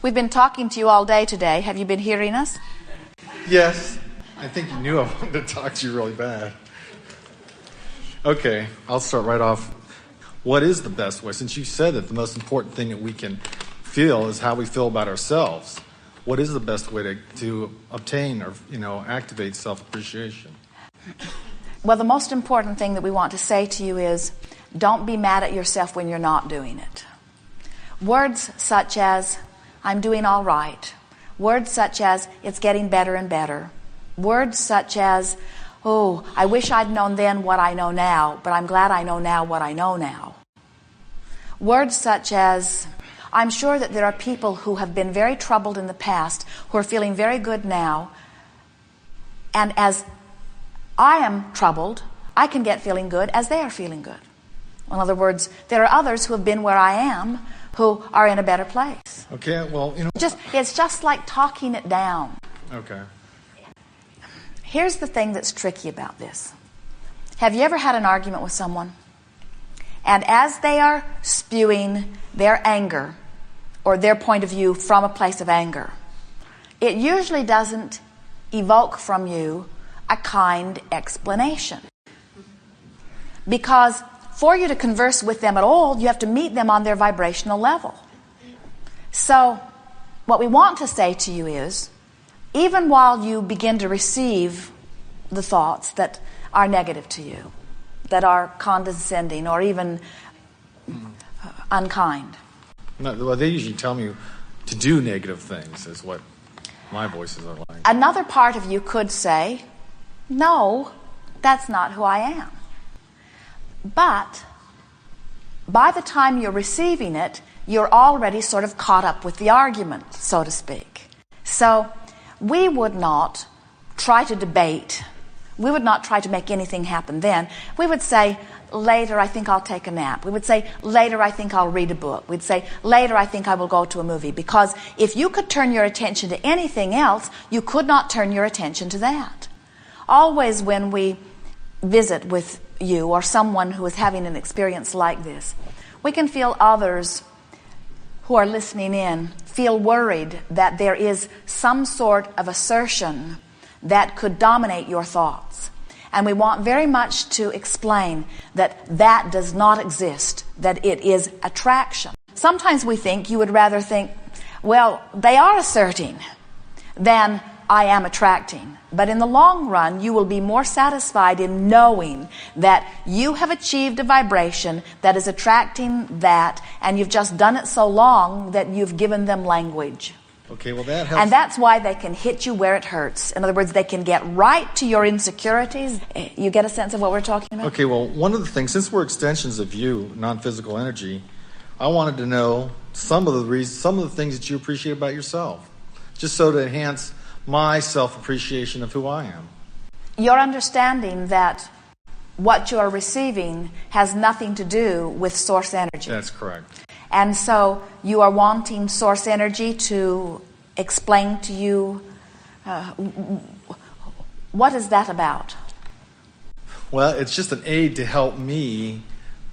We've been talking to you all day today. Have you been hearing us? Yes. I think you knew I wanted to talk to you really bad. Okay, I'll start right off. What is the best way? Since you said that the most important thing that we can feel is how we feel about ourselves. What is the best way to obtain or, activate self-appreciation? Well, the most important thing that we want to say to you is, don't be mad at yourself when you're not doing it. Words such as, I'm doing all right. Words such as, it's getting better and better. Words such as, oh, I wish I'd known then what I know now, but I'm glad I know now what I know now. Words such as, I'm sure that there are people who have been very troubled in the past who are feeling very good now, and as I am troubled, I can get feeling good as they are feeling good. In other words, there are others who have been where I am who are in a better place. Okay, well, It's just like talking it down. Okay. Here's the thing that's tricky about this. Have you ever had an argument with someone, and as they are spewing their anger or their point of view from a place of anger, it usually doesn't evoke from you a kind explanation? Because for you to converse with them at all, you have to meet them on their vibrational level. So what we want to say to you is, even while you begin to receive the thoughts that are negative to you, that are condescending or even unkind. No, well, they usually tell me to do negative things is what my voices are like. Another part of you could say, no, that's not who I am. But by the time you're receiving it, you're already sort of caught up with the argument, so to speak. So we would not try to debate. We would not try to make anything happen then. We would say, later I think I'll take a nap. We would say, later I think I'll read a book. We'd say, later I think I will go to a movie. Because if you could turn your attention to anything else, you could not turn your attention to that. Always when we visit with you or someone who is having an experience like this, we can feel others who are listening in feel worried that there is some sort of assertion that could dominate your thoughts. And we want very much to explain that that does not exist, that it is attraction. Sometimes we think you would rather think, well, they are asserting than I am attracting. But in the long run, you will be more satisfied in knowing that you have achieved a vibration that is attracting that, and you've just done it so long that you've given them language. Okay, well that helps. And that's why they can hit you where it hurts. In other words, they can get right to your insecurities. You get a sense of what we're talking about? Okay, well, one of the things, since we're extensions of you, non-physical energy, I wanted to know some of the things that you appreciate about yourself, just so to enhance my self-appreciation of who I am. Your understanding that what you are receiving has nothing to do with source energy. That's correct. And so you are wanting source energy to explain to you, what is that about? Well, it's just an aid to help me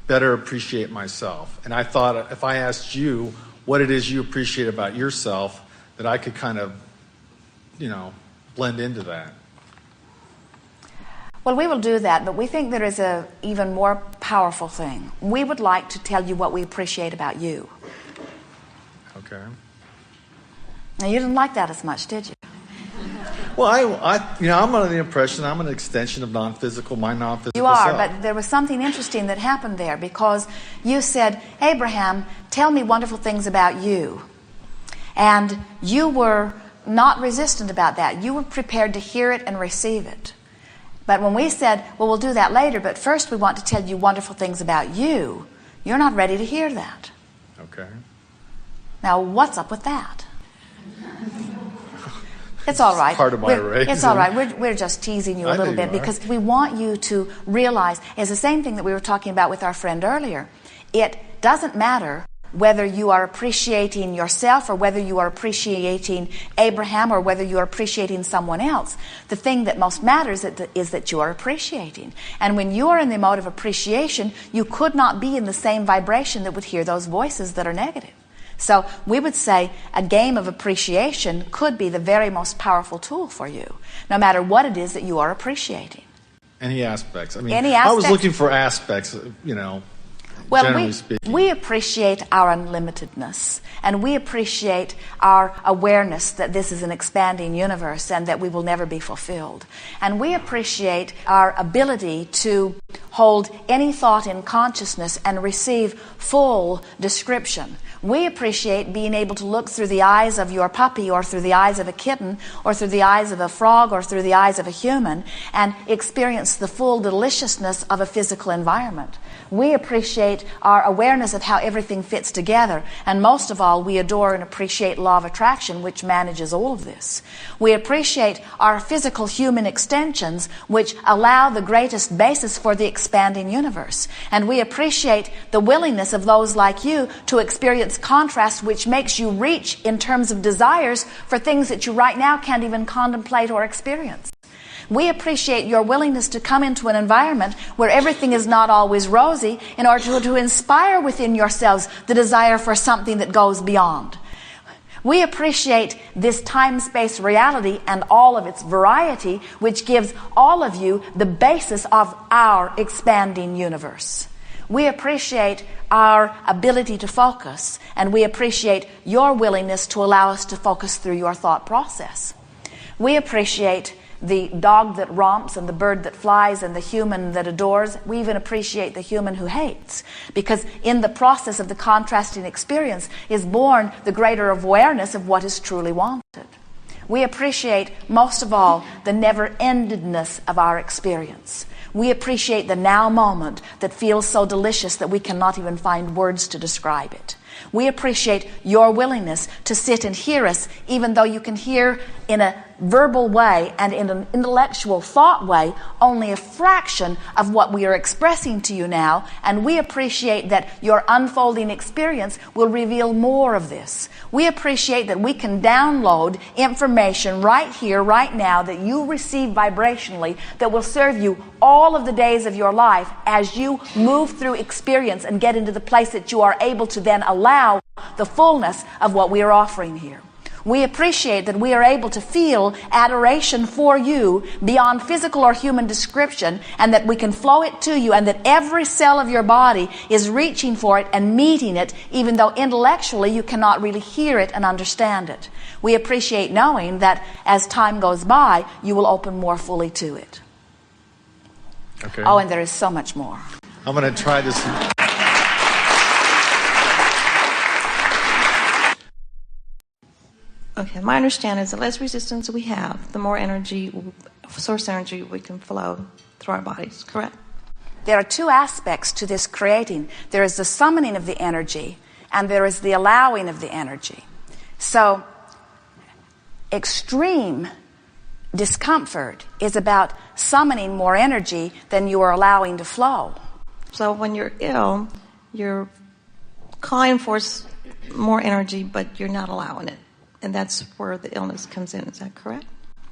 better appreciate myself. And I thought if I asked you what it is you appreciate about yourself, that I could kind of blend into that. Well, we will do that, but we think there is a even more powerful thing. We would like to tell you what we appreciate about you. Okay. Now, you didn't like that as much, did you? Well, I'm under the impression I'm an extension of non-physical, my non-physical You are, self. but there was something interesting that happened there, because you said, Abraham, tell me wonderful things about you. And you were not resistant about that. You were prepared to hear it and receive it. But when we said, well, we'll do that later, but first we want to tell you wonderful things about you, you're not ready to hear that. Okay. Now, what's up with that? It's all right. Part of my array. It's all right. We're just teasing you a little bit because we want you to realize, it's the same thing that we were talking about with our friend earlier. It doesn't matter whether you are appreciating yourself or whether you are appreciating Abraham or whether you are appreciating someone else. The thing that most matters is that you are appreciating. And when you are in the mode of appreciation, you could not be in the same vibration that would hear those voices that are negative. So we would say a game of appreciation could be the very most powerful tool for you, no matter what it is that you are appreciating. Any aspects. I mean, Any I was aspects. looking for aspects, generally Well, speaking. we appreciate our unlimitedness, and we appreciate our awareness that this is an expanding universe and that we will never be fulfilled. And we appreciate our ability to hold any thought in consciousness and receive full description. We appreciate being able to look through the eyes of your puppy, or through the eyes of a kitten, or through the eyes of a frog, or through the eyes of a human, and experience the full deliciousness of a physical environment. We appreciate our awareness of how everything fits together, and most of all, we adore and appreciate law of attraction, which manages all of this. We appreciate our physical human extensions, which allow the greatest basis for the expanding universe. And we appreciate the willingness of those like you to experience contrast, which makes you reach in terms of desires for things that you right now can't even contemplate or experience. We appreciate your willingness to come into an environment where everything is not always rosy in order to inspire within yourselves the desire for something that goes beyond. We appreciate this time-space reality and all of its variety, which gives all of you the basis of our expanding universe. We appreciate our ability to focus, and we appreciate your willingness to allow us to focus through your thought process. We appreciate the dog that romps and the bird that flies and the human that adores. We even appreciate the human who hates, because in the process of the contrasting experience is born the greater awareness of what is truly wanted. We appreciate, most of all, the never-endedness of our experience. We appreciate the now moment that feels so delicious that we cannot even find words to describe it. We appreciate your willingness to sit and hear us, even though you can hear in a verbal way and in an intellectual thought way only a fraction of what we are expressing to you now. And we appreciate that your unfolding experience will reveal more of this. We appreciate that we can download information right here, right now, that you receive vibrationally, that will serve you all of the days of your life as you move through experience and get into the place that you are able to then allow the fullness of what we are offering here. We appreciate that we are able to feel adoration for you beyond physical or human description, and that we can flow it to you, and that every cell of your body is reaching for it and meeting it, even though intellectually you cannot really hear it and understand it. We appreciate knowing that as time goes by, you will open more fully to it. Okay. Oh, and there is so much more. I'm going to try this. Okay, my understanding is the less resistance we have, the more energy, source energy, we can flow through our bodies, correct? There are two aspects to this creating. There is the summoning of the energy, and there is the allowing of the energy. So, extreme discomfort is about summoning more energy than you are allowing to flow. So when you're ill, you're calling for more energy, but you're not allowing it. And that's where the illness comes in. Is that correct?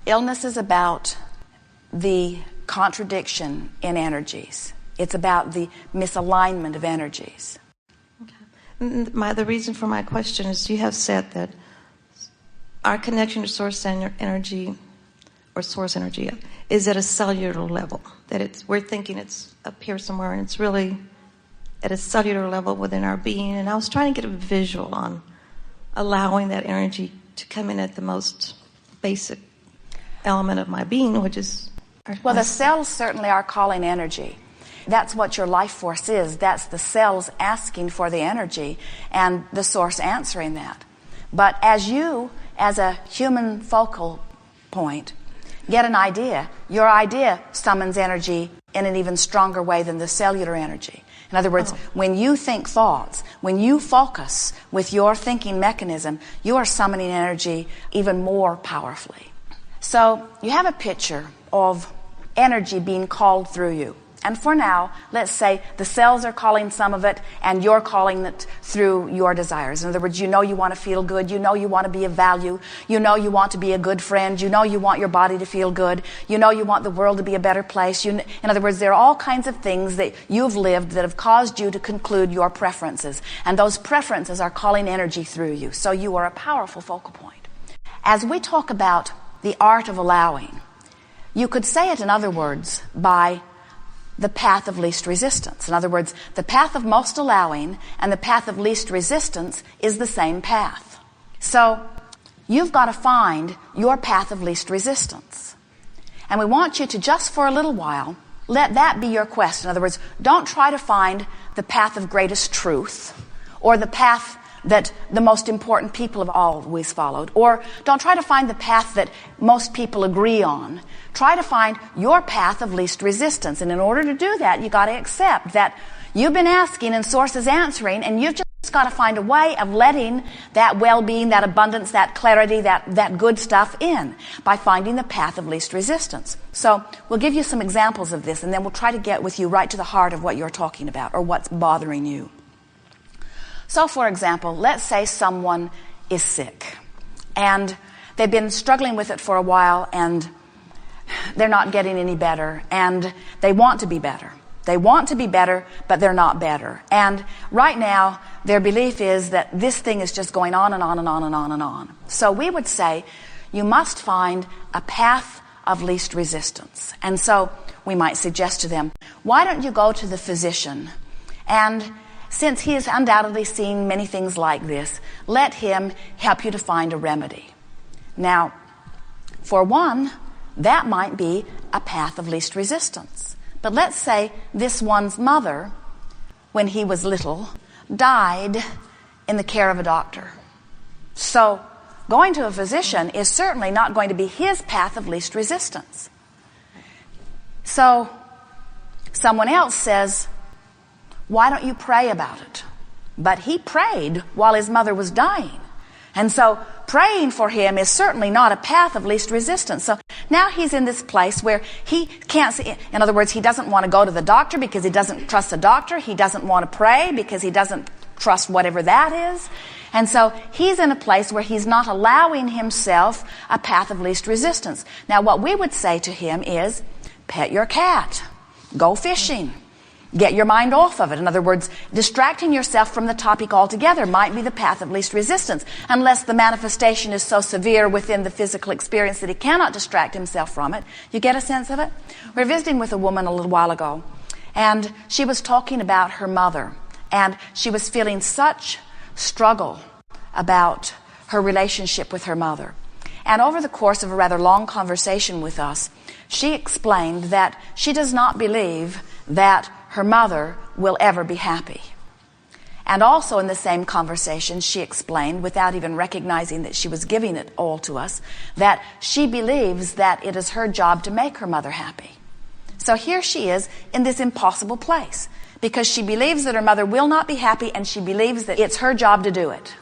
Illness is about the contradiction in energies. It's about the misalignment of energies. Okay. The reason for my question is you have said that our connection to source energy, or source energy, is at a cellular level. That we're thinking it's up here somewhere, and it's really at a cellular level within our being. And I was trying to get a visual on allowing that energy to come in at the most basic element of my being, which is... Well, the cells certainly are calling energy. That's what your life force is. That's the cells asking for the energy and the source answering that. But as you, as a human focal point, get an idea, your idea summons energy in an even stronger way than the cellular energy. In other words, when you think thoughts, when you focus with your thinking mechanism, you are summoning energy even more powerfully. So you have a picture of energy being called through you. And for now, let's say the cells are calling some of it and you're calling it through your desires. In other words, you know you want to feel good. You know you want to be of value. You know you want to be a good friend. You know you want your body to feel good. You know you want the world to be a better place. In other words, there are all kinds of things that you've lived that have caused you to conclude your preferences. And those preferences are calling energy through you. So you are a powerful focal point. As we talk about the art of allowing, you could say it, in other words, by the path of least resistance. In other words, the path of most allowing and the path of least resistance is the same path. So you've got to find your path of least resistance. And we want you to, just for a little while, let that be your quest. In other words, don't try to find the path of greatest truth or the path that the most important people have always followed, or don't try to find the path that most people agree on. Try to find your path of least resistance. And in order to do that, you got to accept that you've been asking and Source is answering, and you've just got to find a way of letting that well-being, that abundance, that clarity, that good stuff in by finding the path of least resistance. So we'll give you some examples of this, and then we'll try to get with you right to the heart of what you're talking about or what's bothering you. So, for example, let's say someone is sick and they've been struggling with it for a while and they're not getting any better, and they want to be better. They want to be better, but they're not better. And right now, their belief is that this thing is just going on and on and on and on and on. So we would say you must find a path of least resistance. And so we might suggest to them, why don't you go to the physician, and since he has undoubtedly seen many things like this, let him help you to find a remedy. Now, for one, that might be a path of least resistance. But let's say this one's mother, when he was little, died in the care of a doctor. So going to a physician is certainly not going to be his path of least resistance. So someone else says, why don't you pray about it? But he prayed while his mother was dying. And so praying for him is certainly not a path of least resistance. So now he's in this place where he can't see. In other words, he doesn't want to go to the doctor because he doesn't trust the doctor. He doesn't want to pray because he doesn't trust whatever that is. And so he's in a place where he's not allowing himself a path of least resistance. Now what we would say to him is, pet your cat, go fishing, get your mind off of it. In other words, distracting yourself from the topic altogether might be the path of least resistance, unless the manifestation is so severe within the physical experience that he cannot distract himself from it. You get a sense of it? We were visiting with a woman a little while ago, and she was talking about her mother, and she was feeling such struggle about her relationship with her mother. And over the course of a rather long conversation with us, she explained that she does not believe that her mother will ever be happy. And also in the same conversation, she explained, without even recognizing that she was giving it all to us, that she believes that it is her job to make her mother happy. So here she is in this impossible place, because she believes that her mother will not be happy, and she believes that it's her job to do it.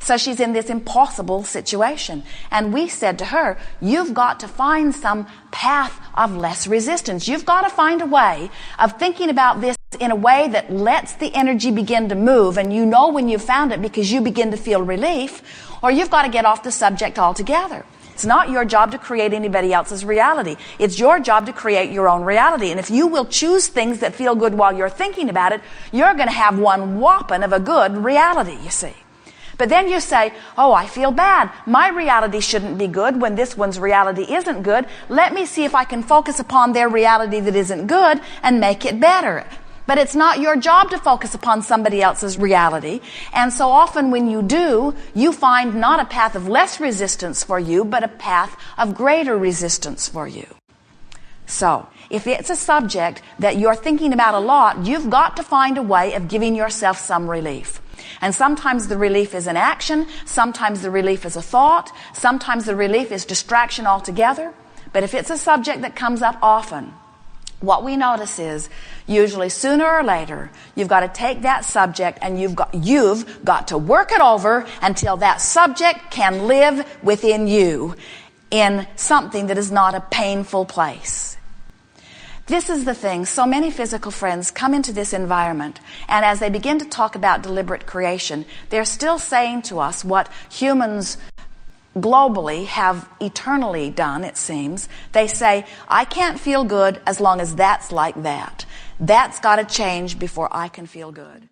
So she's in this impossible situation. And we said to her, you've got to find some path of less resistance. You've got to find a way of thinking about this in a way that lets the energy begin to move, and you know when you've found it because you begin to feel relief, or you've got to get off the subject altogether. It's not your job to create anybody else's reality. It's your job to create your own reality. And if you will choose things that feel good while you're thinking about it, you're going to have one whopping of a good reality, you see. But then you say, oh, I feel bad. My reality shouldn't be good when this one's reality isn't good. Let me see if I can focus upon their reality that isn't good and make it better. But it's not your job to focus upon somebody else's reality. And so often when you do, you find not a path of less resistance for you, but a path of greater resistance for you. So if it's a subject that you're thinking about a lot, you've got to find a way of giving yourself some relief. And sometimes the relief is an action, sometimes the relief is a thought, sometimes the relief is distraction altogether. But if it's a subject that comes up often, what we notice is usually sooner or later you've got to take that subject and you've got to work it over until that subject can live within you in something that is not a painful place. This is the thing. So many physical friends come into this environment, and as they begin to talk about deliberate creation, they're still saying to us what humans globally have eternally done, it seems. They say, I can't feel good as long as that's like that. That's got to change before I can feel good.